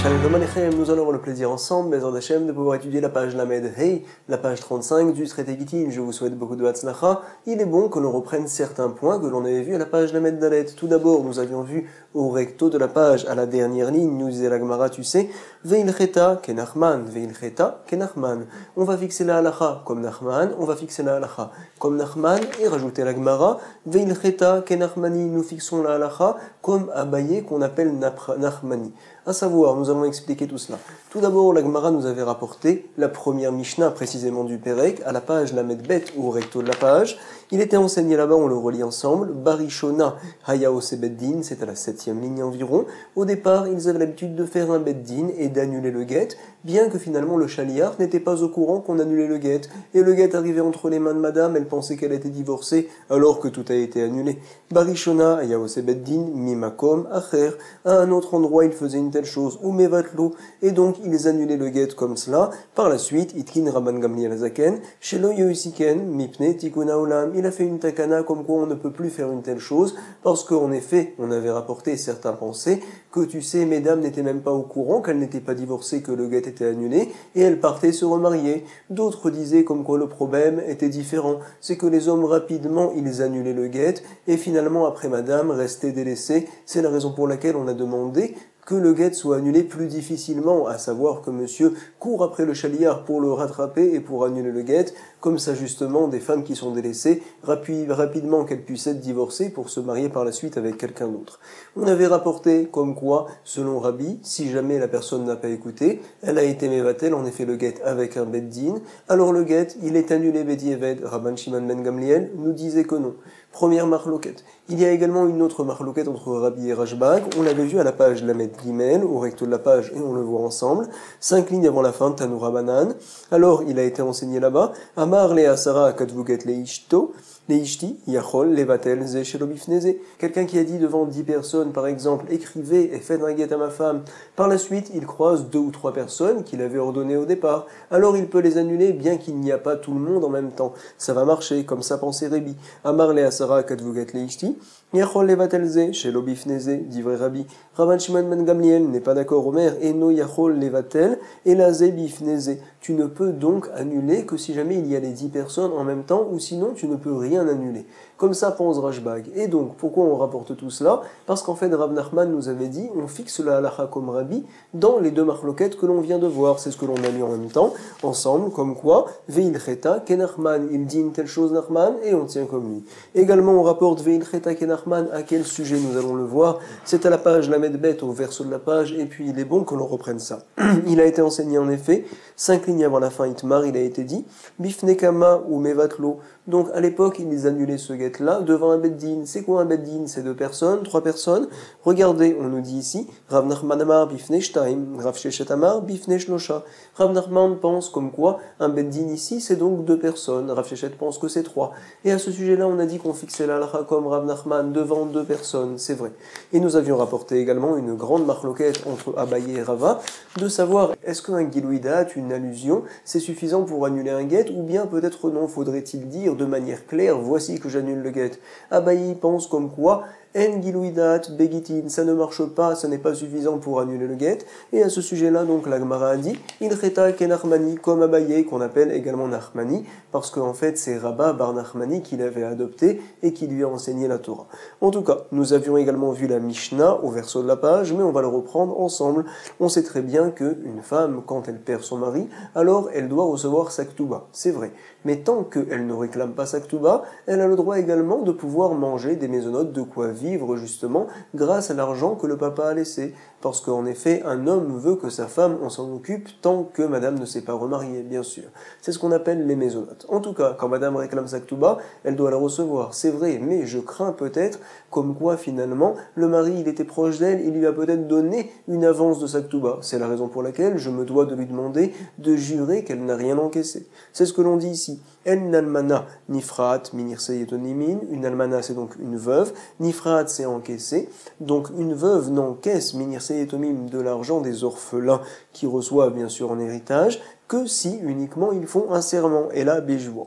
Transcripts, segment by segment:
Shalom Aleichem, nous allons avoir le plaisir ensemble, Bezrat Hashem, de pouvoir étudier la page Lamed Hey, la page 35 du Traité Gittin. Je vous souhaite beaucoup de Hatzlacha. Il est bon que l'on reprenne certains points que l'on avait vus à la page Lamed Dalet. Tout d'abord, nous avions vu au recto de la page, à la dernière ligne, nous disait la Gemara, tu sais, Veilcheta kenachman, Veilcheta kenachman. On va fixer la halacha comme Nachman, on va fixer la halacha comme Nachman, et rajouter la Gemara, Veilcheta kenachmani, nous fixons la halacha comme Abaye qu'on appelle Nachmani. À savoir, nous allons expliquer tout cela. Tout d'abord, la Gemara nous avait rapporté la première Mishnah, précisément du Pérec, à la page Lamed Bet, au recto de la page. Il était enseigné là-bas, on le relit ensemble. Barishona Hayao Sebeddin, c'est à la 7e ligne environ. Au départ, ils avaient l'habitude de faire un Beddin et d'annuler le guet, bien que finalement le chaliar n'était pas au courant qu'on annulait le guet. Et le guet arrivait entre les mains de madame, elle pensait qu'elle était divorcée, alors que tout a été annulé. Barishona Hayao Sebeddin, Mimakom, Acher. À un autre endroit, il faisait une telle chose, ou Mevatlo, et donc ils annulaient le guet comme cela. Par la suite, Itkin Rabban Gamliel Zaken, Shelo Yoisiken, Mipne Tikuna Olam, il a fait une takana comme quoi on ne peut plus faire une telle chose, parce qu'en effet, on avait rapporté certains pensaient que tu sais, mesdames n'étaient même pas au courant qu'elles n'étaient pas divorcées, que le guet était annulé, et elles partaient se remarier. D'autres disaient comme quoi le problème était différent, c'est que les hommes rapidement ils annulaient le guet, et finalement après madame restait délaissée. C'est la raison pour laquelle on a demandé que le guet soit annulé plus difficilement, à savoir que monsieur court après le chaliar pour le rattraper et pour annuler le guet, comme ça justement des femmes qui sont délaissées, rapidement qu'elles puissent être divorcées pour se marier par la suite avec quelqu'un d'autre. On avait rapporté comme quoi, selon Rabbi, si jamais la personne n'a pas écouté, elle a été mévatel, en effet le guet avec un beddin, alors le guet, il est annulé bedieved. Rabban Shimon ben Gamliel nous disait que non. Première marloquette. Il y a également une autre marloquette entre Rabbi et Rashbag. On l'avait vu à la page Lamed Gimel, au recto de la page, et on le voit ensemble. 5 lignes avant la fin de Tanoura Banan. Alors, il a été enseigné là-bas. Amar le Asara Katvuget le Ishto. Leishti, Yachol, Levatel, Ze, Shelobifneze. Quelqu'un qui a dit devant 10 personnes, par exemple, écrivez et faites un guet à ma femme. Par la suite, il croise 2 ou 3 personnes qu'il avait ordonnées au départ. Alors il peut les annuler, bien qu'il n'y a pas tout le monde en même temps. Ça va marcher, comme ça pensait Rébi. Amar le Asara Katvuget Leishti. Yachol levatel ze, shelobifneze, dit vrai Rabbi. Rabban Shimon ben Gamliel n'est pas d'accord, Omer, eno yachol levatel, elaze bifneze. Tu ne peux donc annuler que si jamais il y a les 10 personnes en même temps, ou sinon tu ne peux rien annuler. Comme ça pense Rashbag. Et donc, pourquoi on rapporte tout cela? Parce qu'en fait, Rav Nachman nous avait dit, on fixe la halacha comme Rabbi dans les 2 marloquettes que l'on vient de voir. C'est ce que l'on a lu en même temps, ensemble, comme quoi, Veilcheta kenachman, il dit une telle chose Nachman, et on tient comme lui. Également, on rapporte Veilcheta kenachman, à quel sujet nous allons le voir. C'est à la page Lamed Bet, au verso de la page, et puis il est bon que l'on reprenne ça. Il a été enseigné en effet, 5 lignes avant la fin Itmar, il a été dit, Bifnekama ou Mevatlo. Donc à l'époque, ils annulaient ce guet-là devant un beddin. C'est quoi un beddin? C'est 2 personnes, 3 personnes. Regardez, on nous dit ici, Rav Nachman Amar bifne shtaim, Rav Sheshet Amar bifne shlosha. Rav Nachman pense comme quoi un beddin ici, c'est donc 2 personnes. Rav Sheshet pense que c'est 3. Et à ce sujet-là, on a dit qu'on fixait la halakha comme Rav Nachman devant 2 personnes, c'est vrai. Et nous avions rapporté également une grande marloquette entre Abaye et Rava, de savoir est-ce qu'un gilouidat, une allusion, c'est suffisant pour annuler un guet, ou bien peut-être non, faudrait-il dire de manière claire, voici que j'annule le guet. Abaye pense comme quoi En gilouidat, begitin, ça ne marche pas, ça n'est pas suffisant pour annuler le guet. Et à ce sujet-là, donc, la Gemara a dit, il cheta kenachmani, comme Abaye, qu'on appelle également Nachmani, parce qu'en fait, c'est Rabba bar Nachmani qui l'avait adopté et qui lui a enseigné la Torah. En tout cas, nous avions également vu la Mishnah au verso de la page, mais on va le reprendre ensemble. On sait très bien qu'une femme, quand elle perd son mari, alors elle doit recevoir sa ktuba. C'est vrai. Mais tant qu'elle ne réclame pas sa ktuba, elle a le droit également de pouvoir manger des mésonotes, de quoi vivre justement grâce à l'argent que le papa a laissé. Parce qu'en effet, un homme veut que sa femme, on s'en occupe tant que madame ne s'est pas remariée, bien sûr. C'est ce qu'on appelle les mésonotes. En tout cas, quand madame réclame sa ktuba, elle doit la recevoir, c'est vrai, mais je crains peut-être comme quoi finalement, le mari, il était proche d'elle, il lui a peut-être donné une avance de sa ktuba. C'est la raison pour laquelle je me dois de lui demander de jurer qu'elle n'a rien encaissé. C'est ce que l'on dit ici. En almana nifraat minirseyetonimin. Une almana, c'est donc une veuve. Nifraat, c'est encaissé. Donc une veuve n'encaisse minirseyetomim de l'argent des orphelins qui reçoivent bien sûr en héritage que si uniquement ils font un serment. Et là, béjoua.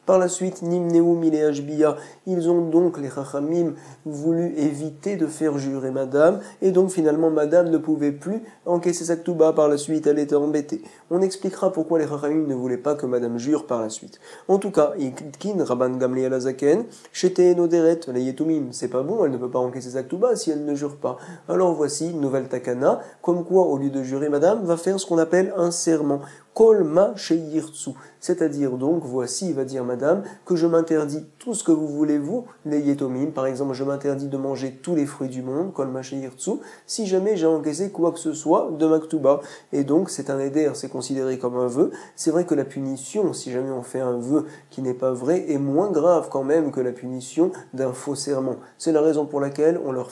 Par la suite, Nimneu Mile Ashbia, ils ont donc, les Chachamim, voulu éviter de faire jurer madame, et donc finalement madame ne pouvait plus encaisser sa Ktuba. Par la suite, elle était embêtée. On expliquera pourquoi les Chachamim ne voulaient pas que madame jure par la suite. En tout cas, Itkin, Rabban Gamliel Azaken, Shete Noderet, les Yetumim, c'est pas bon, elle ne peut pas encaisser sa Ktuba si elle ne jure pas. Alors voici une nouvelle takana, comme quoi au lieu de jurer madame, va faire ce qu'on appelle un serment. Kol ma sheyirtsu, c'est-à-dire donc, voici, va dire madame, que je m'interdis tout ce que vous voulez, vous, les yetomim, par exemple, je m'interdis de manger tous les fruits du monde, kol ma sheyirtsu, si jamais j'ai encaissé quoi que ce soit de ma ktuba. Et donc, c'est un éder, c'est considéré comme un vœu. C'est vrai que la punition, si jamais on fait un vœu qui n'est pas vrai, est moins grave quand même que la punition d'un faux serment. C'est la raison pour laquelle on lui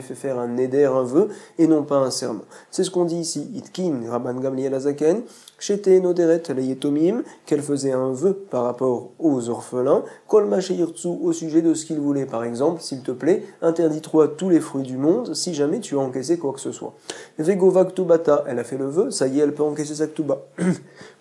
fait faire un éder, un vœu, et non pas un serment. C'est ce qu'on dit ici, Itkin, Rabban Gamliel Azaken, Shete Noderet les Yetomim, qu'elle faisait un vœu par rapport aux orphelins, Kol ma sheyirtsu, au sujet de ce qu'il voulait. Par exemple, s'il te plaît, interdis-toi tous les fruits du monde si jamais tu as encaissé quoi que ce soit. Vegova Ktubata, elle a fait le vœu, ça y est, elle peut encaisser sa Ktuba.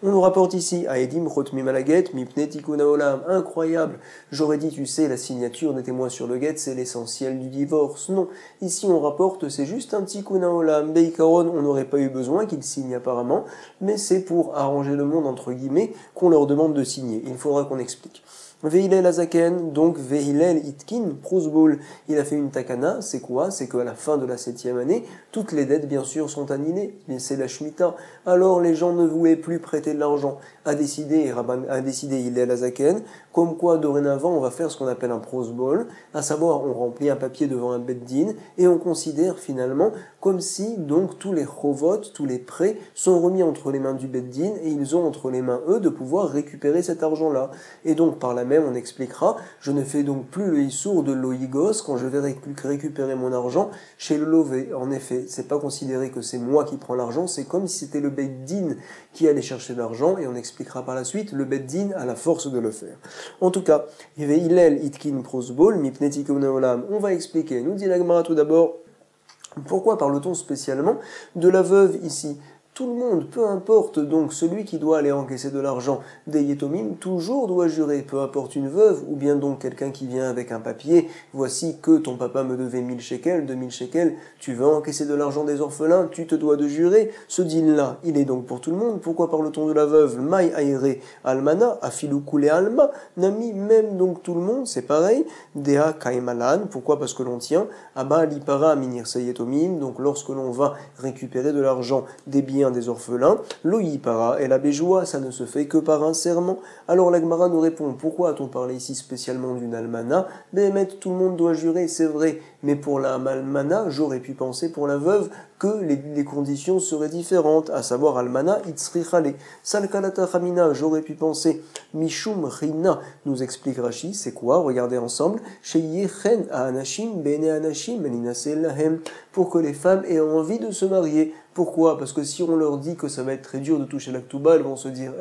On nous rapporte ici, Aedim Chotmi Malaget, Mipne Tikuna Olam, incroyable. J'aurais dit, tu sais, la signature des témoins sur le guet, c'est l'essentiel du divorce. Non, ici on rapporte, c'est juste un Tikuna Olam. Beikaron, on n'aurait pas eu besoin qu'ils signent apparemment, mais c'est pour arranger le monde, entre guillemets, qu'on leur demande de signer. Il faudra qu'on explique. Vehilel Azaken, donc Vehilel Itkin, Prousboul, il a fait une takana, c'est quoi? C'est qu'à la fin de la 7e année, toutes les dettes bien sûr sont annulées, mais c'est la Shemitah. Alors les gens ne voulaient plus prêter de l'argent. A décidé Hillel Azaken, comme quoi dorénavant on va faire ce qu'on appelle un prosbol, à savoir on remplit un papier devant un beddin et on considère finalement comme si donc tous les chovot, tous les prêts sont remis entre les mains du beddin et ils ont entre les mains eux de pouvoir récupérer cet argent-là. Et donc par la même on expliquera, je ne fais donc plus le issour de l'oïgos quand je vais récupérer mon argent chez le lové. En effet, c'est pas considéré que c'est moi qui prends l'argent, c'est comme si c'était le beddin qui allait chercher l'argent et on expliquera par la suite, le beddin a la force de le faire. En tout cas, Hillel Itkin Prosbol, Mipnetikum Olam, on va expliquer. Nous dit la Gemara tout d'abord, pourquoi parle-t-on spécialement de la veuve ici? Tout le monde, peu importe, donc celui qui doit aller encaisser de l'argent des Yetomim, toujours doit jurer, peu importe une veuve, ou bien donc quelqu'un qui vient avec un papier, voici que ton papa me devait 1000 shekels, 2000 shekels, tu veux encaisser de l'argent des orphelins, tu te dois de jurer. Ce deal-là, il est donc pour tout le monde. Pourquoi parle-t-on de la veuve? Maï aïre almana, afilou koulé alma, nami, même donc tout le monde, c'est pareil. Dea kaimalan, pourquoi? Parce que l'on tient, aba lipara minir Yetomim, donc lorsque l'on va récupérer de l'argent des biens des orphelins, l'oïpara et la béjoua, ça ne se fait que par un serment. Alors la Gemara nous répond, pourquoi a-t-on parlé ici spécialement d'une almana? Béhémet, tout le monde doit jurer, c'est vrai, mais pour la almana, j'aurais pu penser pour la veuve que les conditions seraient différentes, à savoir almana itzrichale. Salkalata chamina, j'aurais pu penser mishum rina, nous explique Rashi, c'est quoi? Regardez ensemble, sheyechen a anashim bene anashim meninase lahem, pour que les femmes aient envie de se marier. Pourquoi? Parce que si on leur dit que ça va être très dur de toucher la Ktuba, elles vont se dire,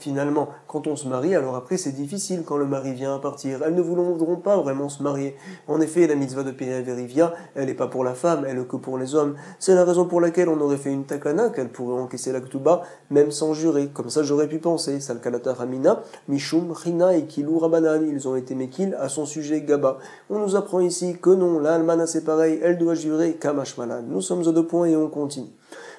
finalement, quand on se marie, alors après c'est difficile quand le mari vient à partir. Elles ne voudront pas vraiment se marier. En effet, la mitzvah de Péré Verivia, elle n'est pas pour la femme, elle est que pour les hommes. C'est la raison pour laquelle on aurait fait une takana, qu'elle pourrait encaisser la Ktuba, même sans jurer. Comme ça, j'aurais pu penser. Salkalata Ramina, Mishum, Rina et Kilou Rabanan, ils ont été mekil à son sujet Gaba. On nous apprend ici que non, la Almana c'est pareil, elle doit jurer Kamashmalan. Nous sommes à 2 points et on continue.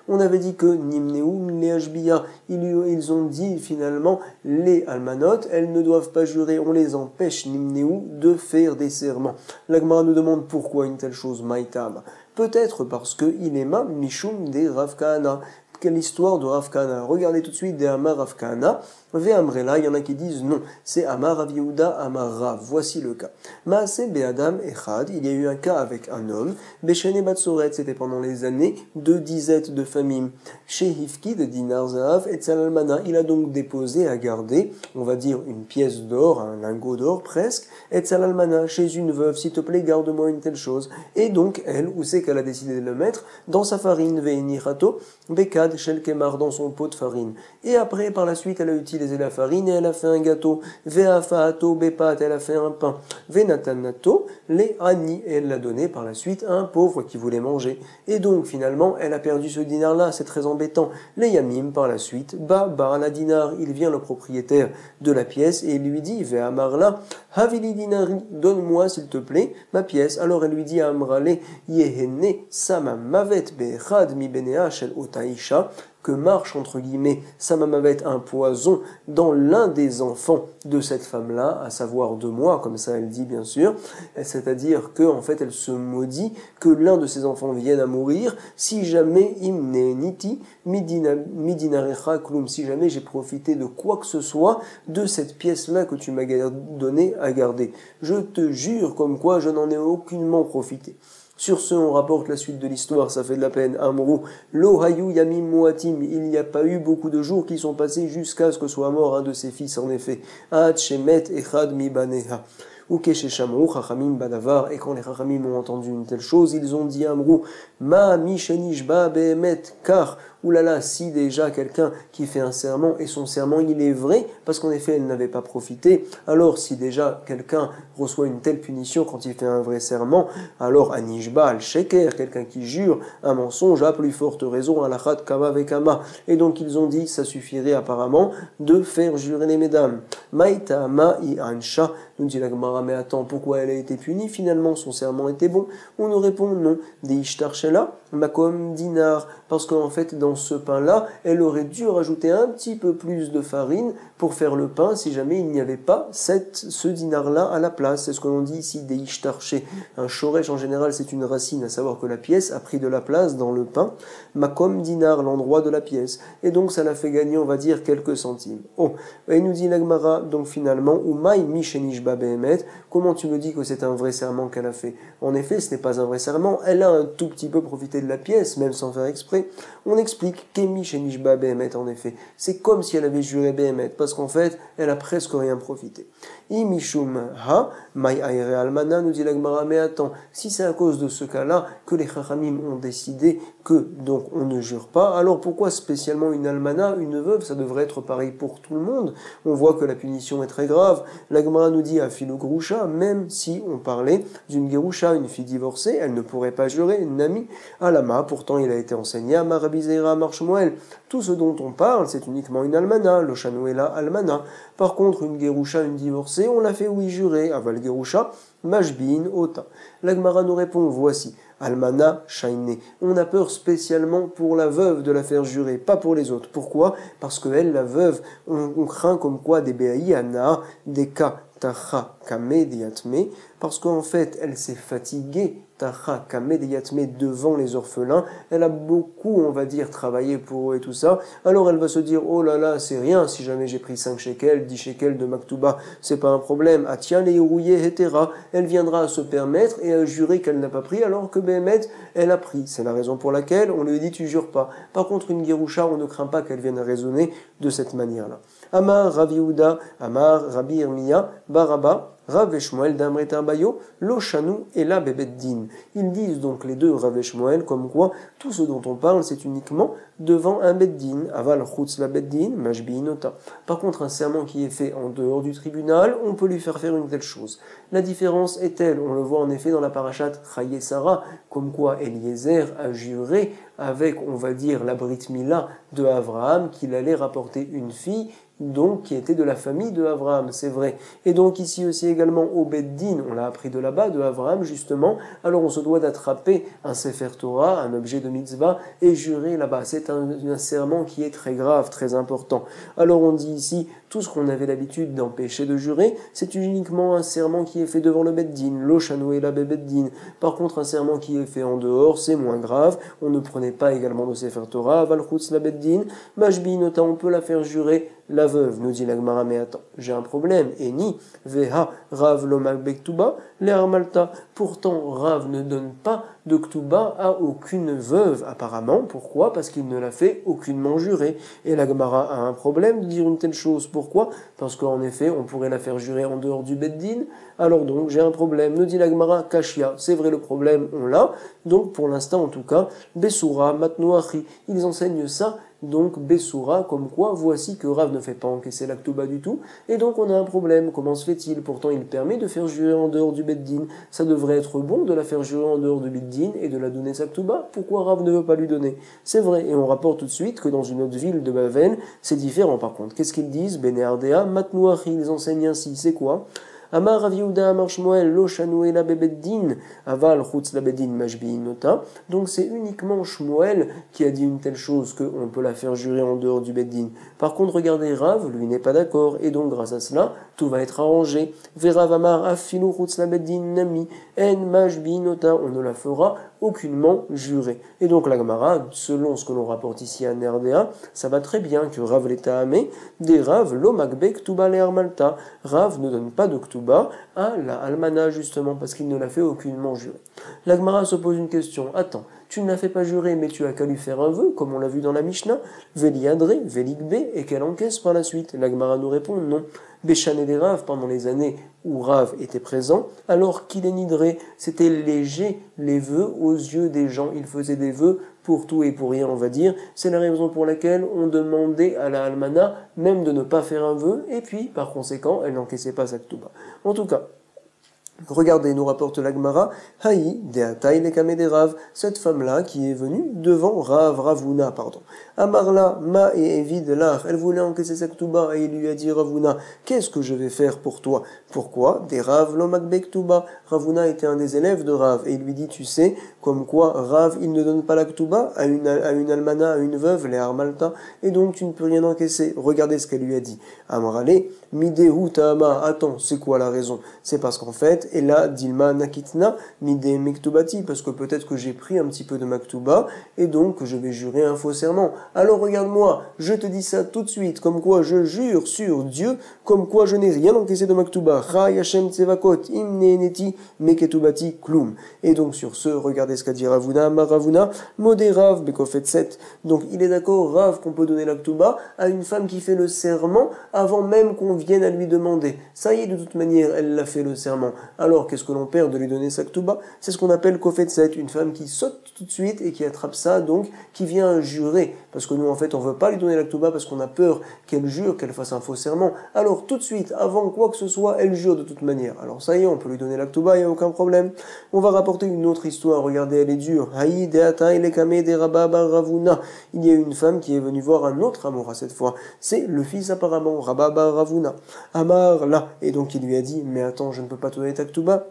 On avait dit que Nimneum, les Hashbiya, ils ont dit finalement les Almanot, elles ne doivent pas jurer, on les empêche, Nimneu, de faire des serments. L'Agmara nous demande pourquoi une telle chose, Maïtam. Peut-être parce que il est ma Mishum des Rav Kahana. Quelle histoire de Rav Kahana? Regardez tout de suite des Amar Rav Kahana. Ve'amrela, il y en a qui disent non, c'est Amar Rav Yehuda, Amar Rav. Voici le cas. Maase Be'adam Echad, il y a eu un cas avec un homme. Beshene Batsoret, c'était pendant les années de disettes de famine. Chez Hifki de Dinar Zahav et Tsalalmana, il a donc déposé à garder, on va dire une pièce d'or, un lingot d'or presque, et Tsalalmana, chez une veuve, s'il te plaît, garde-moi une telle chose. Et donc, elle, où c'est qu'elle a décidé de le mettre? Dans sa farine, Ve'enirato, Bekad, Mad Shel Kemar dans son pot de farine. Et après, par la suite, elle a utilisé la farine et elle a fait un gâteau. Ve'afa'ato bepat, elle a fait un pain. Ve'natanato les ani, et elle l'a donné par la suite à un pauvre qui voulait manger. Et donc, finalement, elle a perdu ce dinar-là, c'est très embêtant. Les yamim, par la suite, la dinar, il vient le propriétaire de la pièce et il lui dit, Ve'amarla, havili dinari, donne-moi s'il te plaît ma pièce. Alors elle lui dit à Amrale, Yehene samamavet be'echad mi benea shel otaisha, que marche entre guillemets samamavet, un poison dans l'un des enfants de cette femme-là, à savoir de moi, comme ça elle dit bien sûr, c'est-à-dire que en fait elle se maudit que l'un de ses enfants vienne à mourir si jamais imne niti midinarecha klum, si jamais j'ai profité de quoi que ce soit de cette pièce-là que tu m'as donnée à garder. Je te jure comme quoi je n'en ai aucunement profité. Sur ce, on rapporte la suite de l'histoire, ça fait de la peine. Amrou, lo hayu yamim muatim, il n'y a pas eu beaucoup de jours qui sont passés jusqu'à ce que soit mort un de ses fils, en effet. Ad shemet echad mi baneha. Ou keshéchamrou chachamim badavar, et quand les chachamim ont entendu une telle chose, ils ont dit Amrou, ma mishenishba behemet, car, oulala, si déjà quelqu'un qui fait un serment, et son serment il est vrai, parce qu'en effet elle n'avait pas profité, alors si déjà quelqu'un reçoit une telle punition quand il fait un vrai serment, alors anishba al-sheker, quelqu'un qui jure un mensonge, a plus forte raison, alachat kama vekama. Et donc ils ont dit, ça suffirait apparemment de faire jurer les mesdames. Maïta ma'i ansha, nous dit la Gemara, mais attends, pourquoi elle a été punie? Finalement son serment était bon. On nous répond non. Des ishtar shela, makom dinar, parce qu'en fait dans ce pain-là, elle aurait dû rajouter un petit peu plus de farine pour faire le pain si jamais il n'y avait pas ce dinar-là à la place. C'est ce que l'on dit ici, des ishtarché. Un shoresh en général c'est une racine, à savoir que la pièce a pris de la place dans le pain. Makom dinar, l'endroit de la pièce. Et donc ça l'a fait gagner, on va dire, quelques centimes. Oh, et nous dit l'Agmara, donc finalement, Umay mishenishba behemet, comment tu me dis que c'est un vrai serment qu'elle a fait? En effet, ce n'est pas un vrai serment, elle a un tout petit peu profité de la pièce, même sans faire exprès. On explique Kemi Shenishba Behemet, en effet. C'est comme si elle avait juré Behemet, parce qu'en fait, elle a presque rien profité. Imishum ha, mai aire almana, nous dit la Gemara, mais attends, si c'est à cause de ce cas-là que les chachamim ont décidé que, donc, on ne jure pas, alors pourquoi spécialement une almana, une veuve, ça devrait être pareil pour tout le monde? On voit que la punition est très grave. La Gemara nous dit à Philogrusha, même si on parlait d'une gerusha, une fille divorcée, elle ne pourrait pas jurer, une amie. Alama, pourtant il a été enseigné à Rabbi Zeira Marshmuel. Tout ce dont on parle, c'est uniquement une almana, lo shanuela almana. Par contre, une gerusha, une divorcée, on l'a fait oui jurer, aval gerusha, mashbin ota. La Gemara nous répond, voici. Almana shaine. On a peur spécialement pour la veuve de la faire jurer, pas pour les autres. Pourquoi? Parce que elle, la veuve, on craint comme quoi des béaï ana, des cas tacha kame diatme, parce qu'en fait, elle s'est fatiguée tacha kame diatme devant les orphelins. Elle a beaucoup, on va dire, travaillé pour eux et tout ça. Alors elle va se dire, oh là là, c'est rien, si jamais j'ai pris 5 shekels, 10 shekels de Maktuba, c'est pas un problème. Atian et rouillé hetera, elle viendra à se permettre et à jurer qu'elle n'a pas pris, alors que Behemet, elle a pris. C'est la raison pour laquelle on lui dit, tu jures pas. Par contre, une gerusha, on ne craint pas qu'elle vienne à raisonner de cette manière-là. Amar Rav Yehuda, Amar Rabbi Irmiya, Baraba, Rav Shmuel d'Amret Bayo, Lo Shanu et la Bebeddin. Ils disent donc les deux Rav Shmuel comme quoi tout ce dont on parle c'est uniquement devant un Beddin, Aval Chutz la Beddin, Mashbiinota. Par contre, un serment qui est fait en dehors du tribunal, on peut lui faire une telle chose. La différence est telle, on le voit en effet dans la parashat Chaye Sarah, comme quoi Eliezer a juré avec, on va dire, la Brit Mila de Abraham qu'il allait rapporter une fille donc qui était de la famille de Abraham, c'est vrai. Et donc ici aussi également au Beddin, on l'a appris de là-bas, de Abraham justement, alors on se doit d'attraper un Sefer Torah, un objet de mitzvah, et jurer là-bas. C'est un serment qui est très grave, très important. Alors on dit ici, tout ce qu'on avait l'habitude d'empêcher de jurer, c'est uniquement un serment qui est fait devant le Beddin, lo shanou la Beddin. Par contre, un serment qui est fait en dehors, c'est moins grave, on ne prenait pas également de Sefer Torah, val chutz la Beddin, mashbiinota, on peut la faire jurer la veuve, nous dit la Gemara, mais attends, j'ai un problème. Eni, veha, rav lomak bektuba, le malta. Pourtant, Rav ne donne pas de Ktuba à aucune veuve, apparemment. Pourquoi? Parce qu'il ne l'a fait aucunement jurer. Et la Gemara a un problème de dire une telle chose. Pourquoi? Parce qu'en effet, on pourrait la faire jurer en dehors du Beddin. Alors donc, j'ai un problème. Nous dit la Gemara, Kashia. C'est vrai, le problème, on l'a. Donc, pour l'instant, en tout cas, Bessoura, Matnoachi, ils enseignent ça. Donc, Bessoura, comme quoi, voici que Rav ne fait pas encaisser la Ktuba du tout. Et donc, on a un problème. Comment se fait-il? Pourtant, il permet de faire jurer en dehors du Beddin. Ça devrait être bon de la faire jurer en dehors du Beddin et de la donner sa Ktuba. Pourquoi Rav ne veut pas lui donner? C'est vrai. Et on rapporte tout de suite que dans une autre ville de Bavel, c'est différent par contre. Qu'est-ce qu'ils disent? Bene Ardea, Matnoachi, ils enseignent ainsi. C'est quoi? Amar Rav Yehuda Amar Shmuel lo shanue la bebeddin aval chutz la beddin mashbiinota. Donc c'est uniquement Shmuel qui a dit une telle chose qu'on peut la faire jurer en dehors du beddin. Par contre, regardez, Rav, lui n'est pas d'accord et donc grâce à cela, tout va être arrangé. Verav Amar afilu chutz la beddin nami en mashbiinota. On ne la fera aucunement jurer. Et donc la Gemara, selon ce que l'on rapporte ici à Nerdea, ça va très bien que Rav l'État amé, des Rav lo makbe ktuba le armalta. Rav ne donne pas de ktuba à la almana justement parce qu'il ne l'a fait aucunement jurer. La Gemara se pose une question. Attends, tu ne l'as fait pas jurer, mais tu as qu'à lui faire un vœu, comme on l'a vu dans la Mishnah. Veli adre, velikbe, et qu'elle encaisse par la suite. La Gemara nous répond non. Béchan et des Rav pendant les années où Rav était présent, alors qu'il est nidré, c'était léger les vœux aux yeux des gens. Il faisait des vœux pour tout et pour rien, on va dire. C'est la raison pour laquelle on demandait à la almana même de ne pas faire un vœu, et puis par conséquent, elle n'encaissait pas sa ktuba. En tout cas, regardez, nous rapporte la Gemara, Haï, Deataï lekame de Rav, cette femme-là qui est venue devant Ravuna, pardon. Amarla, Ma et Evid l'ach, elle voulait encaisser sa ktuba et il lui a dit Ravuna, qu'est-ce que je vais faire pour toi? Pourquoi? Des Rav lomakbe ktuba. Ravuna était un des élèves de Rav et il lui dit, tu sais, comme quoi Rav, il ne donne pas la ktuba à une almana, à une veuve, les armalta, et donc tu ne peux rien encaisser. Regardez ce qu'elle lui a dit. Amarale, Midehu Ta'ama, attends, c'est quoi la raison? C'est parce qu'en fait, et là, Dilma Nakitna, Mide Mektubati, parce que peut-être que j'ai pris un petit peu de Maktuba, et donc que je vais jurer un faux serment. Alors regarde-moi, je te dis ça tout de suite, comme quoi je jure sur Dieu, comme quoi je n'ai rien encaissé de Maktuba. Ra Yashem Tsevakot, Imne Neti, Meketubati, Klum. Et donc sur ce, regardez ce qu'a dit Ravuna, Maravuna, Moderav, Bekofet 7. Donc il est d'accord, Rav, qu'on peut donner l'Aktuba à une femme qui fait le serment avant même qu'on vienne à lui demander. Ça y est, de toute manière, elle l'a fait le serment. Alors, qu'est-ce que l'on perd de lui donner sa ktuba? C'est ce qu'on appelle kofet set, une femme qui saute tout de suite et qui attrape ça, donc qui vient jurer. Parce que nous, en fait, on ne veut pas lui donner la ktuba parce qu'on a peur qu'elle jure, qu'elle fasse un faux serment. Alors, tout de suite, avant quoi que ce soit, elle jure de toute manière. Alors, ça y est, on peut lui donner la ktuba, il n'y a aucun problème. On va rapporter une autre histoire, regardez, elle est dure. Haï deata lekame de Rababa Ravuna. Il y a une femme qui est venue voir un autre amour à cette fois. C'est le fils apparemment, Rababa Ravuna. Amar là. Et donc, il lui a dit, mais attends, je ne peux pas te donner ta ktuba.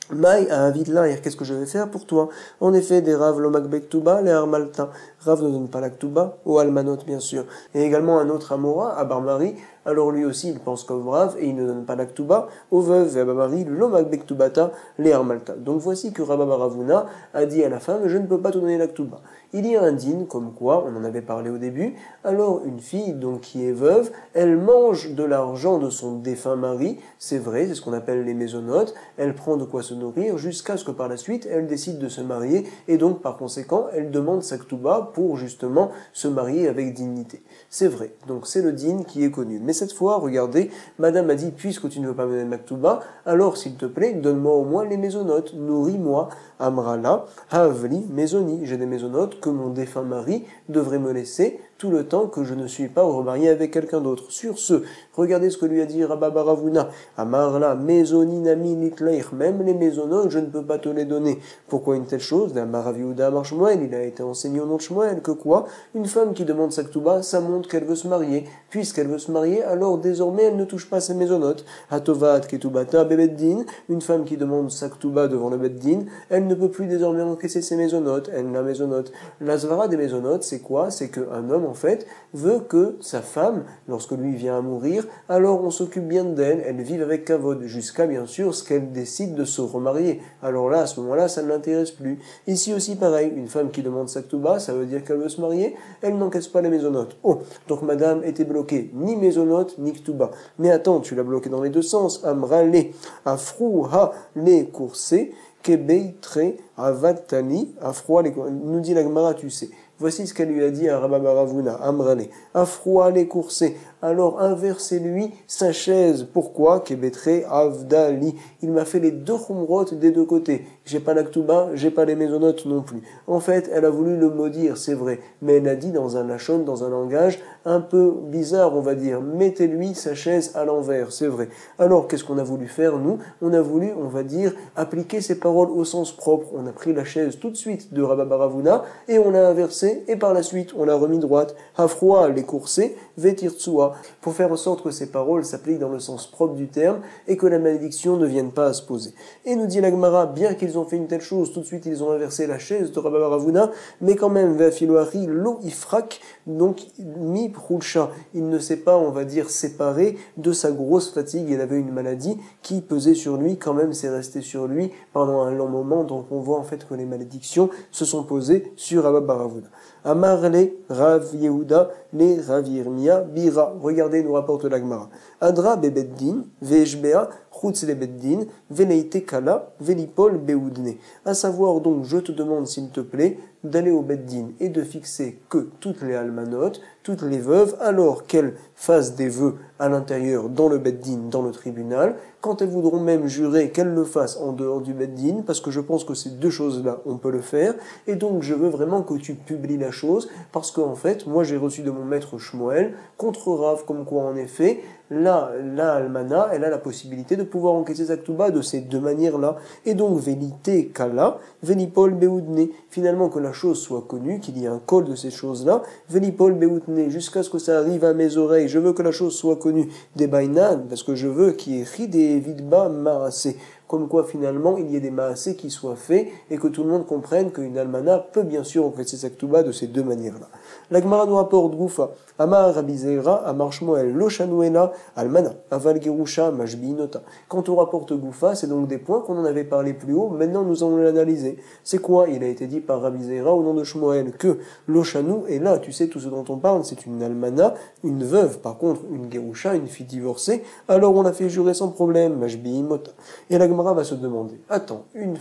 Maï a un vide là, qu'est-ce que je vais faire pour toi? En effet, des Rav lomakbek tuba, les armalta. Rav ne donne pas la ktuba, au almanot bien sûr. Et également un autre amora, à Barmari, alors lui aussi il pense comme Rav et il ne donne pas la ktuba, aux veuves et à Barmari, lomakbek tubata, les armalta. Donc voici que Rabba Ravuna a dit à la femme, je ne peux pas te donner la ktuba. Il y a un din, comme quoi, on en avait parlé au début, alors une fille donc qui est veuve, elle mange de l'argent de son défunt mari, c'est vrai, c'est ce qu'on appelle les mésonotes, elle prend de quoi se nourrir jusqu'à ce que par la suite elle décide de se marier et donc par conséquent elle demande sa ktuba pour justement se marier avec dignité. C'est vrai, donc c'est le din qui est connu. Mais cette fois, regardez, madame a dit, puisque tu ne veux pas me donner ma ktuba, alors s'il te plaît, donne-moi au moins les mésonotes, nourris-moi, amrala, havli, mésoni, j'ai des mésonotes que mon défunt mari devrait me laisser tout le temps que je ne suis pas remarié avec quelqu'un d'autre. Sur ce, regardez ce que lui a dit Rabba Baravuna. Amarla, mezoninami nitlaich, même les mésonotes, je ne peux pas te les donner. Pourquoi une telle chose? Maraviuda Amar Shmuel, il a été enseigné au nom de Shmuel, que quoi? Une femme qui demande sa ktuba, ça montre qu'elle veut se marier. Puisqu'elle veut se marier, alors désormais elle ne touche pas ses mésonotes. Hatovat ketubata bebeddin, une femme qui demande sa ktuba devant le beddin, elle ne peut plus désormais encaisser ses mésonotes, elle n'a mésonote. La zvara des mésonotes, c'est quoi? C'est qu'un homme, en fait, veut que sa femme, lorsque lui vient à mourir, alors on s'occupe bien d'elle, elle vive avec kavod, jusqu'à bien sûr ce qu'elle décide de se remarier. Alors là, à ce moment-là, ça ne l'intéresse plus. Ici aussi, pareil, une femme qui demande sa ktouba, ça veut dire qu'elle veut se marier, elle n'encaisse pas les mésonotes. Oh, donc madame était bloquée, ni mésonotes, ni ktouba. Mais attends, tu l'as bloquée dans les deux sens. Amrale, afrouha, les coursés, kebeitre, avatani, afroa, nous dit la Gemara, tu sais. Voici ce qu'elle lui a dit à Rabba Baravuna, Amrale, afroa les coursés, alors inversez-lui sa chaise. Pourquoi? Kebetre avdali. Il m'a fait les deux khumrot des deux côtés. J'ai pas l'aktuba, j'ai pas les mésonotes non plus. En fait, elle a voulu le maudire, c'est vrai, mais elle a dit dans un lachon, dans un langage un peu bizarre, on va dire. Mettez-lui sa chaise à l'envers, c'est vrai. Alors, qu'est-ce qu'on a voulu faire, nous? On a voulu, on va dire, appliquer ces paroles au sens propre. On a pris la chaise tout de suite de Rabba Baravuna et on l'a inversée et par la suite, on l'a remis droite. Hafroa, les coursés, vetir tsua, pour faire en sorte que ces paroles s'appliquent dans le sens propre du terme et que la malédiction ne vienne pas à se poser. Et nous dit la Gemara, bien qu'ils ont fait une telle chose, tout de suite ils ont inversé la chaise de Rabba Baravuna, mais quand même, ve'afiloari lo ifrak, donc mi prulcha, il ne s'est pas, on va dire, séparé de sa grosse fatigue, il avait une maladie qui pesait sur lui, quand même c'est resté sur lui pendant un long moment, donc on voit en fait que les malédictions se sont posées sur Rabba Baravuna. Amarle Rav Yehuda le Rav Yirmia Bira. Regardez, nous rapporte la Gemara. Adra bebeddin vejbea chutz lebeddin veleite kala velipol beudne. À savoir donc, je te demande s'il te plaît d'aller au beddin et de fixer que toutes les almanotes, toutes les veuves, alors qu'elles fassent des vœux à l'intérieur dans le beddin, dans le tribunal, quand elles voudront même jurer qu'elles le fassent en dehors du beddin, parce que je pense que ces deux choses-là, on peut le faire, et donc je veux vraiment que tu publies la chose, parce qu'en fait, moi j'ai reçu de mon maître Shmuel, contre Rav, comme quoi en effet, là, la almana, elle a la possibilité de pouvoir encaisser sa ktouba de ces deux manières-là, et donc velite kala, velipol beudne, finalement que la chose soit connue, qu'il y ait un col de ces choses-là, velipol beudne, jusqu'à ce que ça arrive à mes oreilles, je veux que la chose soit connue des bainan, parce que je veux qu'il y ait rid et vidba maasé, comme quoi finalement il y ait des maasé qui soient faits et que tout le monde comprenne qu'une almana peut bien sûr encaisser sa ktouba de ces deux manières-là. La Gemara nous rapporte Goufa, Amar Rabbi Zeira, Amar Shmuel, Lo Shanuela, Almana, Aval Gerusha, Mashbiinota. Quand on rapporte Goufa, c'est donc des points qu'on en avait parlé plus haut, maintenant nous allons l'analyser. C'est quoi? Il a été dit par Rabbi Zeira au nom de Shmuel que Lo Shanu est là, tu sais tout ce dont on parle, c'est une almana, une veuve, par contre une Gerusha, une fille divorcée, alors on la fait jurer sans problème, Mashbiinota. Et la Gemara va se demander, attends, une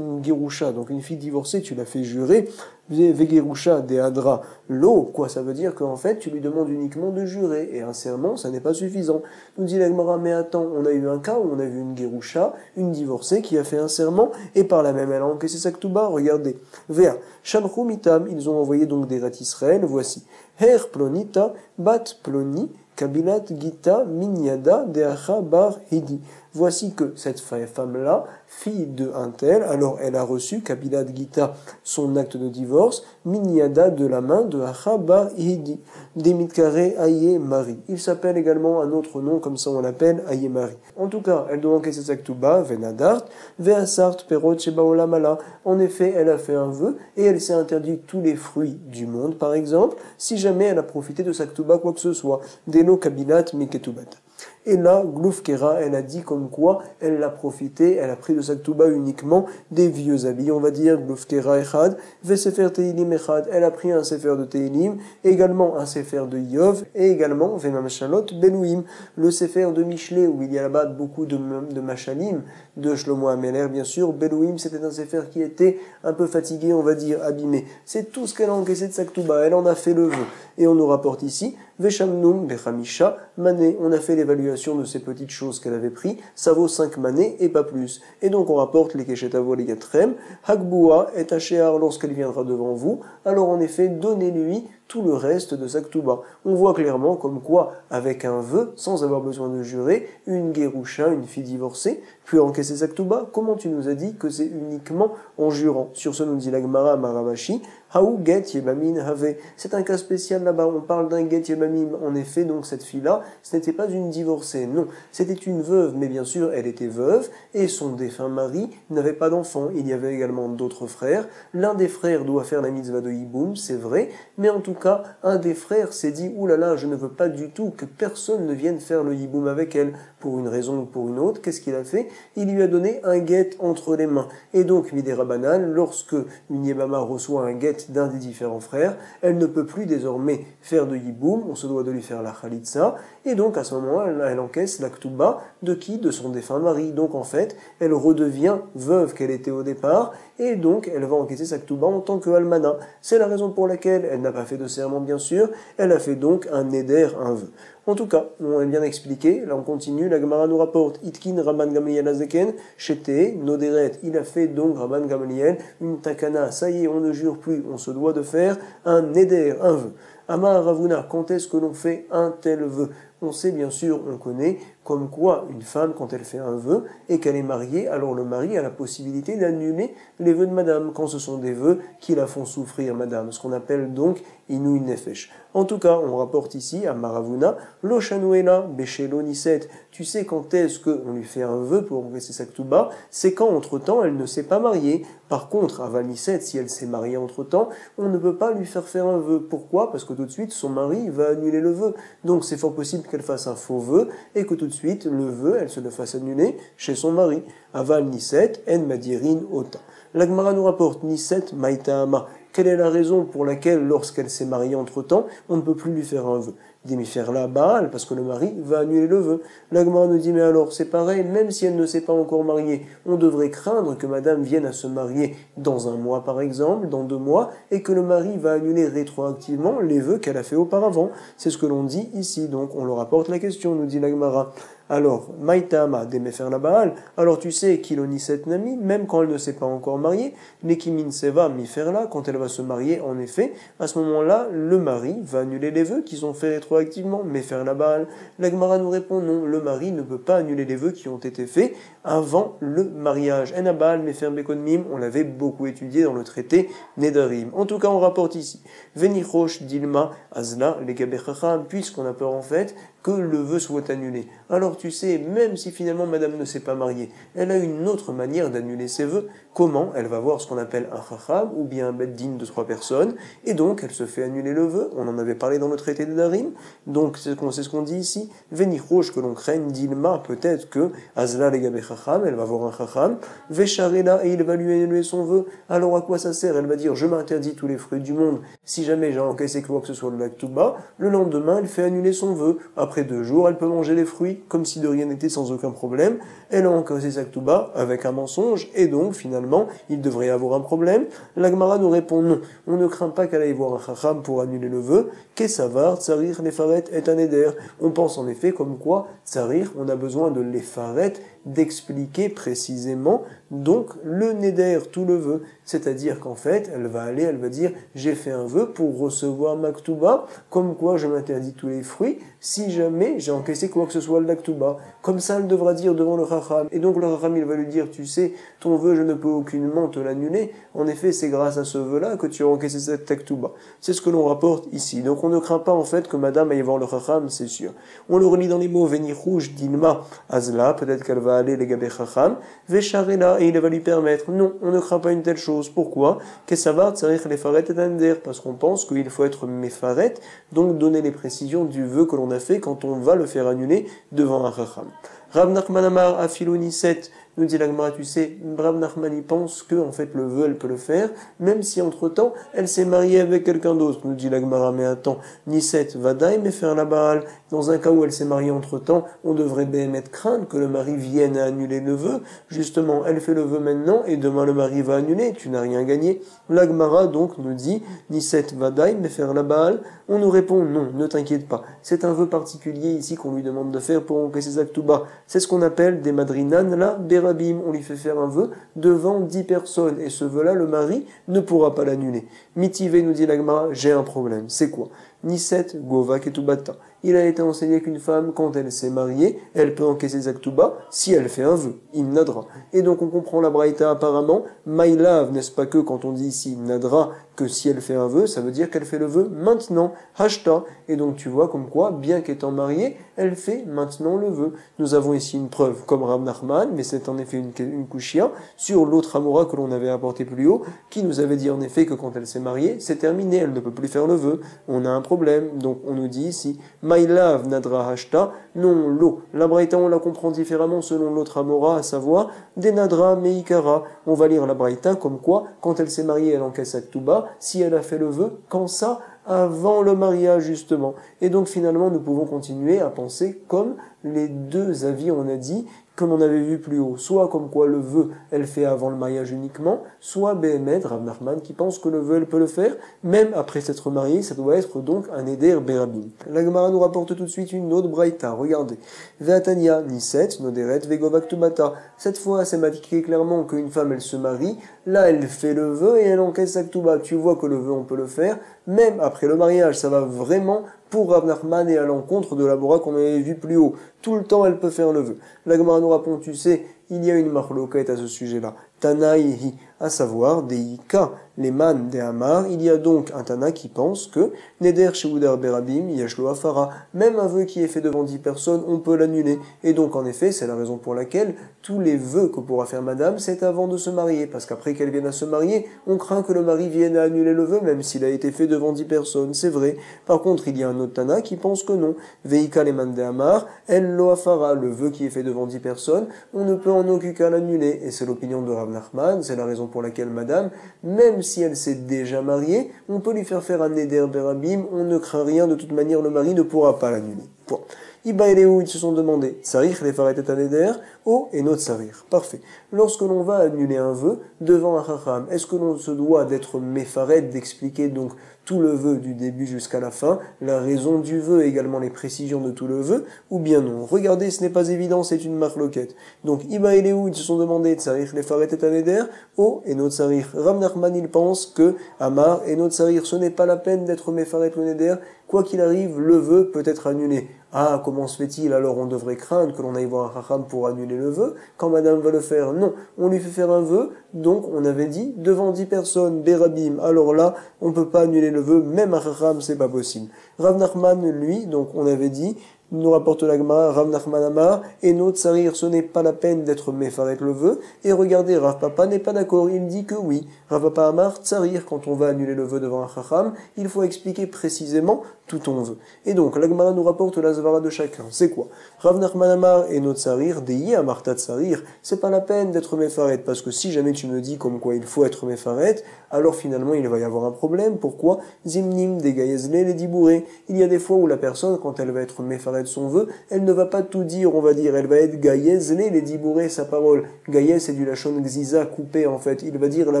Gerusha, donc une fille divorcée, tu l'as fait jurer, Vegerusha de Hadra lo, quoi, ça veut dire qu'en fait tu lui demandes uniquement de jurer, et un serment ça n'est pas suffisant. Nous dit la Gemara, mais attends, on a eu un cas où on a vu une Gerusha, une divorcée qui a fait un serment, et par la même elle a encaissé sa ktouba, regardez. Vea, Shalchu mitam, ils ont envoyé donc des rat Israël, voici. Her plonita, bat ploni, kabilat gita minyada deacha bar hidi. Voici que cette femme-là, fille de un tel, alors elle a reçu, Kabilat Gita, son acte de divorce, Minyada de la main de Acha Bar Hidi, Demitkare Aye Mari. Il s'appelle également un autre nom, comme ça on l'appelle Aye Mari. En tout cas, elle doit encaisser sa ktouba, Venadart, Veasart Perot Sheba Olamala. En effet, elle a fait un vœu et elle s'est interdit tous les fruits du monde, par exemple, si jamais elle a profité de sa ktouba quoi que ce soit. Deno Kabilat Miketubat. Et là, Gloufkera, elle a dit comme quoi elle l'a profité, elle a pris de sa ktouba uniquement des vieux habits. On va dire Gloufkera Echad, Vesefer Teilim Echad, elle a pris un sefer de Teilim, également un sefer de Yov, et également Vemam Shalot Belouim, le sefer de Michelet, où il y a là-bas beaucoup de Machalim, de Shlomo Ameler, bien sûr. Belouim, c'était un sefer qui était un peu fatigué, on va dire, abîmé. C'est tout ce qu'elle a encaissé de sa ktouba, elle en a fait le vœu. Et on nous rapporte ici, Veshamnum Bechamisha Mané, on a fait l'évaluation de ces petites choses qu'elle avait pris, ça vaut 5 manées et pas plus. Et donc on rapporte les Keshetavo les Yatrem, Hakboua et Tachéar lorsqu'elle viendra devant vous, alors en effet, donnez-lui tout le reste de sa ktouba. On voit clairement comme quoi, avec un vœu, sans avoir besoin de jurer, une Gerusha, une fille divorcée, peut encaisser sa ktouba. Comment tu nous as dit que c'est uniquement en jurant? Sur ce, nous dit la Gemara Maravashi, Haou get yebamin have. C'est un cas spécial là-bas, on parle d'un get yebamim. En effet, donc cette fille-là, ce n'était pas une divorcée, non. C'était une veuve, mais bien sûr, elle était veuve, et son défunt mari n'avait pas d'enfant. Il y avait également d'autres frères. L'un des frères doit faire la mitzvah de Yiboum, c'est vrai, mais en tout cas, un des frères s'est dit « Ouh là là, je ne veux pas du tout que personne ne vienne faire le yiboum avec elle, pour une raison ou pour une autre. » Qu'est-ce qu'il a fait? Il lui a donné un guet entre les mains. Et donc, Midé Rabbanan, lorsque une Yébama reçoit un guet d'un des différents frères, elle ne peut plus désormais faire de yiboum, on se doit de lui faire la khalitsa, et donc à ce moment-là, elle encaisse la ktuba de qui? De son défunt mari. Donc en fait, elle redevient veuve qu'elle était au départ, et donc elle va encaisser sa ktuba en tant que almana. C'est la raison pour laquelle elle n'a pas fait de serment, bien sûr, elle a fait donc un neder, un vœu. En tout cas, on a bien expliqué, là on continue, la Gemara nous rapporte Itkin Rabban Gamliel Azeken, Shete, Noderet, il a fait donc Rabban Gamliel une takana, ça y est, on ne jure plus, on se doit de faire un neder, un vœu. Amar Ravuna, quand est-ce que l'on fait un tel vœu? On sait bien sûr, on connaît, comme quoi une femme, quand elle fait un vœu et qu'elle est mariée, alors le mari a la possibilité d'annuler les vœux de madame, quand ce sont des vœux qui la font souffrir, madame, ce qu'on appelle donc inouï nefesh. En tout cas, on rapporte ici à Maravuna, Lo shanuela beshelo niset. Tu sais quand est-ce qu'on lui fait un vœu pour encaisser sa ktuba? C'est quand, entre-temps, elle ne s'est pas mariée. Par contre, à Valniset, si elle s'est mariée entre-temps, on ne peut pas lui faire un vœu. Pourquoi? Parce que tout de suite, son mari va annuler le vœu. Donc c'est fort possible qu'elle fasse un faux vœu et que tout de suite, le vœu, elle se le fasse annuler chez son mari. Aval Niset, en madirin ota. La Gemara nous rapporte Niset maïtaama. Quelle est la raison pour laquelle, lorsqu'elle s'est mariée entre-temps, on ne peut plus lui faire un vœu? Il dit, mais faire la Baal, parce que le mari va annuler le vœu. La Gemara nous dit, mais alors, c'est pareil, même si elle ne s'est pas encore mariée, on devrait craindre que madame vienne à se marier dans un mois, par exemple, dans 2 mois, et que le mari va annuler rétroactivement les vœux qu'elle a fait auparavant. C'est ce que l'on dit ici, donc on leur apporte la question, nous dit la Gemara. Alors, Maïtama d'aimer faire la Baal, alors tu sais qu'Iloniset Nami, même quand elle ne s'est pas encore mariée, Nekimin Seva mi faire là, quand elle va se marier, en effet, à ce moment-là, le mari va annuler les vœux qui sont faits rétroactivement, mais faire la Baal. La Gemara nous répond non, le mari ne peut pas annuler les vœux qui ont été faits avant le mariage. En Baal, mais faire Bekonmim, on l'avait beaucoup étudié dans le traité Nedarim. En tout cas, on rapporte ici, Venichosh Dilma Azla Legabechacham, puisqu'on a peur en fait que le vœu soit annulé. Alors tu sais, même si finalement madame ne s'est pas mariée, elle a une autre manière d'annuler ses vœux. Comment? Elle va voir ce qu'on appelle un chacham ou bien un beddin de 3 personnes, et donc elle se fait annuler le vœu. On en avait parlé dans le traité de Darim, donc c'est ce qu'on dit ici. Venichosh, que l'on craigne, dilma, peut-être que Azla legabe chacham, elle va voir un chacham, Vesharela, et il va lui annuler son vœu. Alors à quoi ça sert? Elle va dire, je m'interdis tous les fruits du monde, si jamais j'ai encaissé quoi que ce soit de la Ktuba. Le lendemain, elle fait annuler son vœu. Après 2 jours, elle peut manger les fruits, comme si de rien n'était, sans aucun problème. Elle a encaissé sa Ktuba avec un mensonge, et donc finalement, il devrait y avoir un problème. La Gemara nous répond non. On ne craint pas qu'elle aille voir un chacham pour annuler le vœu. Kesavar, tsarir, lefaret, et un éder. On pense en effet comme quoi, tsarir, on a besoin de lefaret, d'expliquer précisément donc le neder, tout le vœu. C'est-à-dire qu'en fait, elle va dire, j'ai fait un vœu pour recevoir ma ktuba, comme quoi je m'interdis tous les fruits, si jamais j'ai encaissé quoi que ce soit de la ktuba. Comme ça, elle devra dire devant le chacham. Et donc le chacham, il va lui dire, tu sais, ton vœu, je ne peux aucunement te l'annuler. En effet, c'est grâce à ce vœu-là que tu as encaissé cette ktuba. C'est ce que l'on rapporte ici. Donc on ne craint pas en fait que madame aille voir le chacham, c'est sûr. On le relit dans les mots, Venichouj, Dilma, Azla, peut-être qu'elle va aller les gabé chacham, Vesharela, et il va lui permettre. Non, on ne craint pas une telle chose. Pourquoi? Parce qu'on pense qu'il faut être mefaret, donc donner les précisions du vœu que l'on a fait quand on va le faire annuler devant un chacham. Rav Nachman Amar Afiloni 7, nous dit la Gemara, tu sais, Rav Nachman il pense que en fait le vœu elle peut le faire, même si entre temps elle s'est mariée avec quelqu'un d'autre. Nous dit la Gemara, mais attends, Niset Vadaï mais faire la Baal. Dans un cas où elle s'est mariée entre temps, on devrait mettre crainte que le mari vienne à annuler le vœu. Justement, elle fait le vœu maintenant et demain le mari va annuler. Tu n'as rien gagné. La Gemara donc nous dit Niset Vadaï mais faire la Baal. On nous répond non, ne t'inquiète pas. C'est un vœu particulier ici qu'on lui demande de faire pour encaisser sa ktuba. C'est ce qu'on appelle des madrinan la berabim. On lui fait faire un vœu devant 10 personnes. Et ce vœu-là, le mari ne pourra pas l'annuler. Mitivé nous dit la Gemara, j'ai un problème. C'est quoi? Niset Gova Ketubata. Il a été enseigné qu'une femme, quand elle s'est mariée, elle peut encaisser sa ktuba si elle fait un vœu, nadra. Et donc on comprend la braïta apparemment, maïlav, n'est-ce pas que quand on dit ici nadra, que si elle fait un vœu, ça veut dire qu'elle fait le vœu maintenant, hashta. Et donc tu vois comme quoi, bien qu'étant mariée, elle fait maintenant le vœu. Nous avons ici une preuve comme Rav Nachman, mais c'est en effet une kushia sur l'autre Amora que l'on avait apporté plus haut, qui nous avait dit en effet que quand elle s'est mariée, c'est terminé, elle ne peut plus faire le vœu. On a un problème, donc on nous dit ici, Maïlav nadra hashta, non l'eau. La Braïta, on la comprend différemment selon l'autre Amora, à savoir, des nadra meikara. On va lire la Braïta comme quoi, quand elle s'est mariée, elle encaisse sa Ktuba, si elle a fait le vœu, quand ça, avant le mariage justement. Et donc finalement, nous pouvons continuer à penser comme les deux avis, on a dit, comme on avait vu plus haut, soit comme quoi le vœu, elle fait avant le mariage uniquement, soit Behemet, Rav Nachman, qui pense que le vœu, elle peut le faire, même après s'être mariée, ça doit être donc un Eder Berabim. La Gemara nous rapporte tout de suite une autre Braïta, regardez. Ve'atania, Niset, Noderet, Vegovaktubata. Cette fois, c'est marqué clairement qu'une femme, elle se marie, là, elle fait le vœu et elle encaisse sa Ktuba. Tu vois que le vœu, on peut le faire, même après le mariage, ça va vraiment pour Rav Nachman et à l'encontre de la Bora qu'on avait vu plus haut. Tout le temps, elle peut faire le vœu. La Gemara nous répond, tu sais, il y a une marloquette à ce sujet-là. Tanaïhi, à savoir, des Ika, les man des Hamar, il y a donc un Tana qui pense que Neder Sheudar Berabim, Yashlo Afara, même un vœu qui est fait devant 10 personnes, on peut l'annuler. Et donc, en effet, c'est la raison pour laquelle tous les vœux que pourra faire madame, c'est avant de se marier. Parce qu'après qu'elle vienne à se marier, on craint que le mari vienne à annuler le vœu, même s'il a été fait devant 10 personnes. C'est vrai. Par contre, il y a un autre Tana qui pense que non. Veika les man des Hamar, El Lo Afara, le vœu qui est fait devant 10 personnes, on ne peut en aucun cas l'annuler. Et c'est l'opinion de Rav Nachman, c'est la raison pour laquelle madame, même si elle s'est déjà mariée, on peut lui faire un Neder Berabim, on ne craint rien, de toute manière le mari ne pourra pas l'annuler. Point. Iba et Léou, ils se sont demandé, Sarich les faret et un Neder, oh et notre Sarir. Parfait. Lorsque l'on va annuler un vœu devant un Chacham, est-ce que l'on se doit d'être méfaret, d'expliquer donc tout le vœu du début jusqu'à la fin, la raison du vœu et également les précisions de tout le vœu, ou bien non? Regardez, ce n'est pas évident, c'est une marloquette. Donc, Iba et Léou, ils se sont demandé, Tsarich les faret et un Neder, oh et notre Sarir. Rav Nachman, il pense que Amar et notre Sarir, ce n'est pas la peine d'être méfaret ou Neder, quoi qu'il arrive, le vœu peut être annulé. Ah, comment se fait-il? Alors on devrait craindre que l'on aille voir un Chacham pour annuler le vœu. Quand madame va le faire, non. On lui fait faire un vœu, donc on avait dit, devant 10 personnes, Berabim. Alors là, on ne peut pas annuler le vœu, même un Chacham, c'est pas possible. Rav Nachman, lui, donc on avait dit, nous rapporte la Gemara, Rav Nachman Amar, et notre Sarir, ce n'est pas la peine d'être méfaret le vœu. Et regardez, Rav Papa n'est pas d'accord, il dit que oui. Rav Papa Amar, Sarir, quand on va annuler le vœu devant un Chacham, il faut expliquer précisément tout ton vœu. Et donc, la Gemara nous rapporte la Zvara de chacun. C'est quoi? Rav Nachman Amar et notre Sarir, Deyi Amartat Sarir, c'est pas la peine d'être méfaret, parce que si jamais tu me dis comme quoi il faut être méfaret, alors finalement il va y avoir un problème. Pourquoi? Zimnim, Degayezle, les dibourés. Il y a des fois où la personne, quand elle va être méfaret de son vœu, elle ne va pas tout dire, on va dire, elle va être Gayezle, les dibourés, sa parole. Gayez, c'est du lachon Gziza, coupé en fait. Il va dire la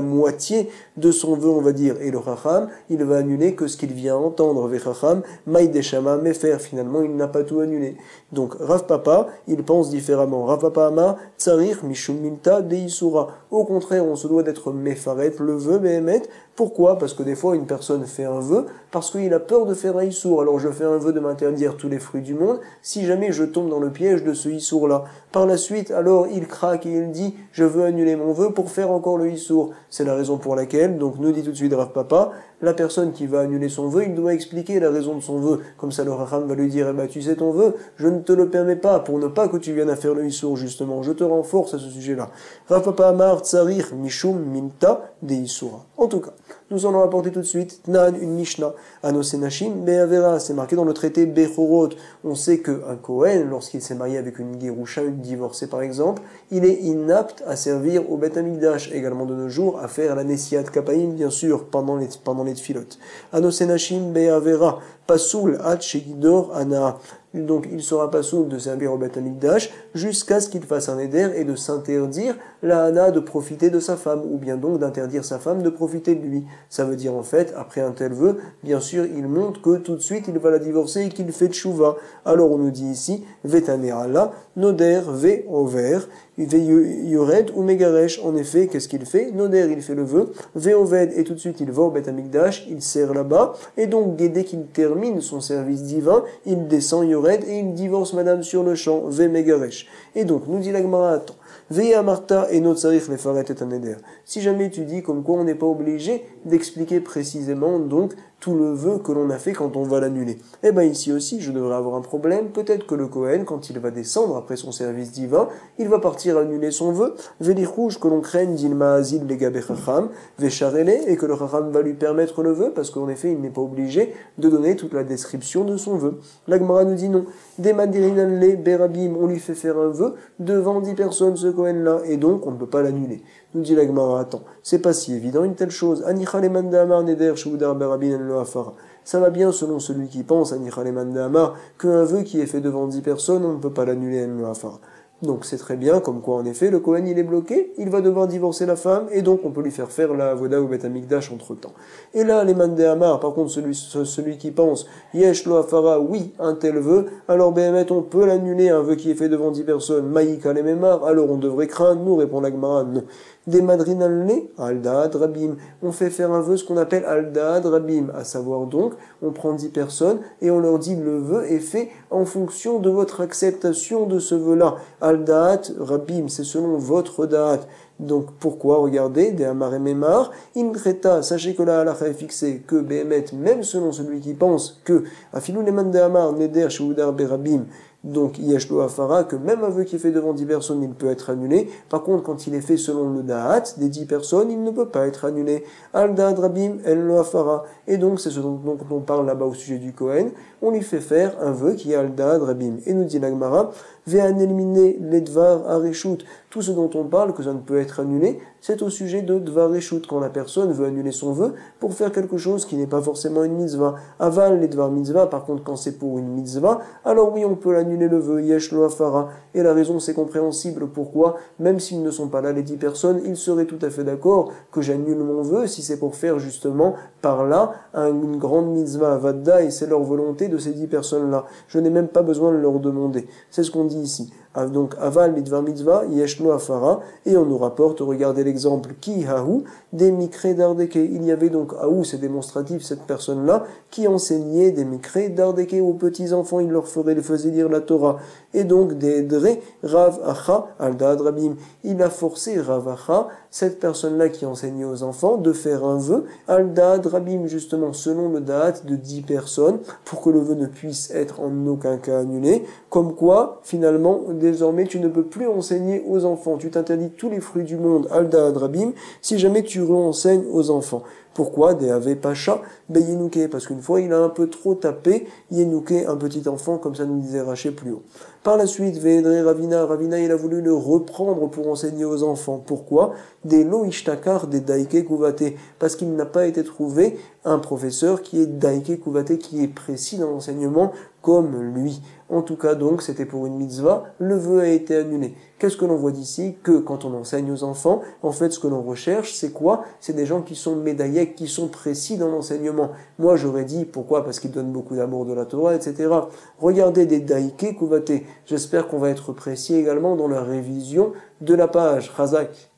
moitié de son vœu, on va dire. Et le Chacham, il va annuler que ce qu'il vient entendre. Vechacham, Maïdeshama, Mefer, finalement, il n'a pas tout annulé. Donc, Rav Papa, il pense différemment. Rav Papa Amar, Tsarir, Mishum Minta, Deisura. Au contraire, on se doit d'être méfaret, le vœu, Behemet. Pourquoi? Parce que des fois, une personne fait un vœu parce qu'il a peur de faire un issour. Alors, je fais un vœu de m'interdire tous les fruits du monde si jamais je tombe dans le piège de ce issour-là. Par la suite, alors, il craque et il dit, je veux annuler mon vœu pour faire encore le issour. C'est la raison pour laquelle, donc, nous dit tout de suite Rav Papa, la personne qui va annuler son vœu, il doit expliquer la raison de son vœu. Comme ça, le Racham va lui dire, eh ben, tu sais ton vœu, je ne te le permets pas, pour ne pas que tu viennes à faire le issour, justement. Je te renforce à ce sujet-là. Rav Papa Amar, Tsarir, Mishum, Minta, de Issoura. En tout cas, nous allons apporter tout de suite Tnan, une Mishnah, Anosenashim, Be'avera, c'est marqué dans le traité Bechorot. On sait qu'un Kohen, lorsqu'il s'est marié avec une Gerusha, une divorcée par exemple, il est inapte à servir au Beth Amikdash, également de nos jours, à faire la Nesiat Kapaim, bien sûr, pendant les tfilotes. Anosenashim, Be'avera, Pasoul, Ad Shegidor, Ana. Donc il sera pas sourd de servir au Beth Amikdash jusqu'à ce qu'il fasse un éder et de s'interdire la Hana de profiter de sa femme, ou bien donc d'interdire sa femme de profiter de lui. Ça veut dire en fait, après un tel vœu, bien sûr, il montre que tout de suite il va la divorcer et qu'il fait tchouva. Alors on nous dit ici, Vetanera la, Noder, Ve, Over, Yored ou Megaresh, en effet, qu'est-ce qu'il fait? Noder, il fait le vœu, Veoved, et tout de suite il va au Beth Amikdash, il sert là-bas, et donc dès qu'il termine son service divin, il descend Yored et il divorce madame sur le champ, Ve Megaresh. Et donc, nous dit la Gemara, attends, Veya Martha et Notsarich les Faret et Aneder. Si jamais tu dis comme quoi on n'est pas obligé d'expliquer précisément donc tout le vœu que l'on a fait quand on va l'annuler. Eh bien ici aussi, je devrais avoir un problème. Peut-être que le Kohen, quand il va descendre après son service divin, il va partir annuler son vœu. Vélichouj que l'on craigne d'Ilma Azil les Gabé Chacham, Vécharele, et que le Chacham va lui permettre le vœu, parce qu'en effet, il n'est pas obligé de donner toute la description de son vœu. La Gemara nous dit non. Des Madirinanle Berabim, on lui fait faire un vœu devant 10 personnes, ce Kohen-là, et donc on ne peut pas l'annuler. Nous dit la Gemara, attends, c'est pas si évident une telle chose. Anichaleman de Amar Neder Shudar Berabin lo Afara. Ça va bien selon celui qui pense, Anichaleman de Amar, qu'un vœu qui est fait devant 10 personnes, on ne peut pas l'annuler lo Afara. Donc c'est très bien, comme quoi en effet, le Kohen il est bloqué, il va devoir divorcer la femme, et donc on peut lui faire la Avoda ou Beth Amikdash entre temps. Et là, les Mandé Amar, par contre, celui qui pense, Yesh lo Afara, oui, un tel vœu, alors Béhémet, on peut l'annuler, un vœu qui est fait devant 10 personnes, Maïka les Memar, alors on devrait craindre, nous répond la Gemara, non. Des madrinalne, Aldad Rabim. On fait faire un vœu, ce qu'on appelle Aldad Rabim, à savoir donc, on prend 10 personnes et on leur dit le vœu est fait en fonction de votre acceptation de ce vœu-là. Aldad Rabim, c'est selon votre date. Donc pourquoi? Regardez, des Amar et Memar, Inreta, sachez que la halakha est fixée, que Béhémet, même selon celui qui pense que, Afilou leman de Amar, Neder, Sheudar Berabim, donc Yeshlo Afara, que même un vœu qui est fait devant 10 personnes, il peut être annulé. Par contre, quand il est fait selon le Da'at des 10 personnes, il ne peut pas être annulé. Al-Da'at Rabim, El-Lo Afara. Et donc, c'est ce dont on parle là-bas au sujet du Kohen. On lui fait faire un vœu qui est Al-Da'at Rabim. Et nous dit la Gemara, Ve'an éliminer les Dvar Areshut. Tout ce dont on parle, que ça ne peut être annulé, c'est au sujet de Dvar Areshut, quand la personne veut annuler son vœu pour faire quelque chose qui n'est pas forcément une mitzvah. Aval les Dvar mitzvah, par contre, quand c'est pour une mitzvah, alors oui, on peut l'annuler le vœu, Yesh lo Afara. Et la raison, c'est compréhensible. Pourquoi? Même s'ils ne sont pas là, les 10 personnes, ils seraient tout à fait d'accord que j'annule mon vœu si c'est pour faire justement par là une grande mitzvah Vadda, et c'est leur volonté de ces 10 personnes-là. Je n'ai même pas besoin de leur demander. C'est ce qu'on dit ici. Donc, aval lidvar mitzvah, yeshlo afara, et on nous rapporte, regardez l'exemple, ki hahu, des mikré d'ardeke. Il y avait donc, hahu, c'est démonstratif, cette personne-là, qui enseignait des mikré d'ardeke aux petits-enfants, il leur faisait lire la Torah. Et donc, des dre, rav acha, aldad rabim. Il a forcé rav acha, cette personne-là qui enseignait aux enfants, de faire un vœu, aldad rabim, justement, selon le date de 10 personnes, pour que le vœu ne puisse être en aucun cas annulé. Comme quoi, finalement, désormais, tu ne peux plus enseigner aux enfants. Tu t'interdis tous les fruits du monde, Aldad Rabim, si jamais tu renseignes aux enfants. Pourquoi? Des Ave Pacha, Yenouké, parce qu'une fois, il a un peu trop tapé, Yenouké, un petit enfant, comme ça nous disait Raché plus haut. Par la suite, Védré Ravina, il a voulu le reprendre pour enseigner aux enfants. Pourquoi? Des Lo Ishtakar, des Daike Kuvate, parce qu'il n'a pas été trouvé un professeur qui est Daike Kuvate, qui est précis dans l'enseignement comme lui. En tout cas, donc, c'était pour une mitzvah, le vœu a été annulé. Qu'est-ce que l'on voit d'ici? Que quand on enseigne aux enfants, en fait, ce que l'on recherche, c'est quoi? C'est des gens qui sont médaillés, qui sont précis dans l'enseignement. Moi, j'aurais dit, pourquoi? Parce qu'ils donnent beaucoup d'amour de la Torah, etc. Regardez des daike kuvate. J'espère qu'on va être précis également dans la révision de la page. Chazak.